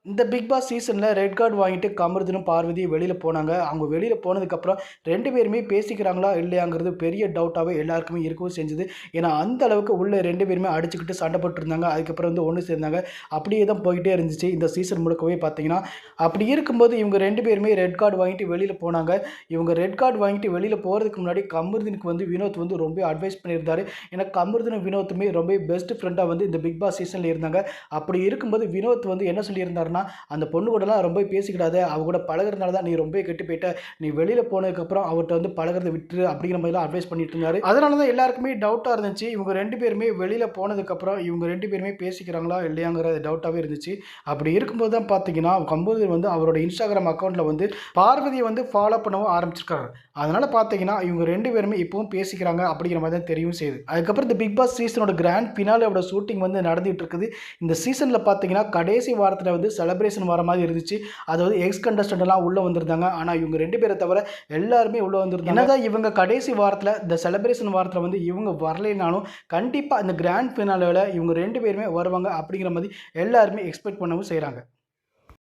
இந்த big pass சீசனில் red card வாங்கிட்டு கமருதனும் பார்வதியும் வெளியில் போனாங்க. அவங்க வெளியில் போனதுக்கப்புறம் 2 பேருமே பேசிக்கிறாங்களா இல்லையாங்கிறது பெரிய டவுட்டாகவே எல்லாருக்குமே இருக்கவும் செஞ்சுது. ஏன்னா அந்த அளவுக்கு உள்ள 2 பேருமே அடிச்சுக்கிட்டு சண்டை போட்டுருந்தாங்க. அதுக்கப்புறம் ஒன்று சேர்ந்தாங்க. அப்படியே தான் போயிட்டே இருந்துச்சு இந்த சீசன் முழுக்கவே பார்த்தீங்கன்னா. அப்படி இருக்கும்போது இவங்க 2 பேருமே ரெட் கார்டு வாங்கிட்டு வெளியில் போனாங்க. இவங்க ரெட் கார்டு வாங்கிட்டு வெளியில் போகிறதுக்கு முன்னாடி கமருதனுக்கு வினோத் ரொம்ப அட்வைஸ் பண்ணியிருந்தாரு. ஏன்னா கமருதனும் வினோத்துமே ரொம்ப பெஸ்ட் ஃப்ரெண்டாக இந்த பிக் பாஸ் சீசனில் இருந்தாங்க. அப்படி இருக்கும்போது வினோத் என்ன சொல்லியிருந்தாருன்னா, அந்த பொண்ணு கூடலாம் ரொம்ப பேசிக்கிடாத, அவ கூட பழகுறதுனால தான் நீ ரொம்ப கெட்டு போயிட்ட, நீ வெளியில் போனதுக்கப்புறம் அவர்கிட்ட பழகிறத விட்டுரு அப்படிங்கிற மாதிரிலாம் அட்வைஸ் பண்ணிட்டு இருந்தாரு. அதனால தான் எல்லாருக்குமே டவுட்டாக இருந்துச்சு. இவங்க 2 பேருமே வெளியில் போனதுக்கப்புறம் இவங்க 2 பேருமே பேசிக்கிறாங்களா இல்லையாங்கிற டவுட்டாகவே இருந்துச்சு. அப்படி இருக்கும்போது தான் பார்த்தீங்கன்னா கம்போதர் அவரோட இன்ஸ்டாகிராம் அக்கௌண்ட்டில் பார்வதியை ஃபாலோ பண்ணவும் ஆரம்பிச்சிருக்காரு. அதனால் பார்த்தீங்கன்னா இவங்க 2 பேருமே இப்பவும் பேசிக்கிறாங்க அப்படிங்கிற மாதிரி தான் தெரியவும் செய்யுது. அதுக்கப்புறம் இந்த பிக் பாஸ் சீசனோட கிராண்ட் ஃபினாலேயோட ஷூட்டிங் நடந்துகிட்டு இருக்குது. இந்த சீசனில் பார்த்தீங்கன்னா கடைசி வாரத்தில் செலிப்ரேஷன் வர மாதிரி இருந்துச்சு. அதாவது எக்ஸ் கண்டஸ்டன்ட் எல்லாம் உள்ளே வந்திருந்தாங்க. ஆனால் இவங்க 2 பேரை தவிர எல்லாருமே உள்ளே வந்திருந்தாங்க. என்னதான் இவங்க கடைசி வாரத்தில் இந்த செலிப்ரேஷன் வாரத்தில் இவங்க வரலைனாலும் கண்டிப்பாக இந்த கிராண்ட் ஃபினாலேவில் இவங்க 2 பேருமே வருவாங்க அப்படிங்கிற மாதிரி எல்லாருமே எக்ஸ்பெக்ட் பண்ணவும் செய்கிறாங்க.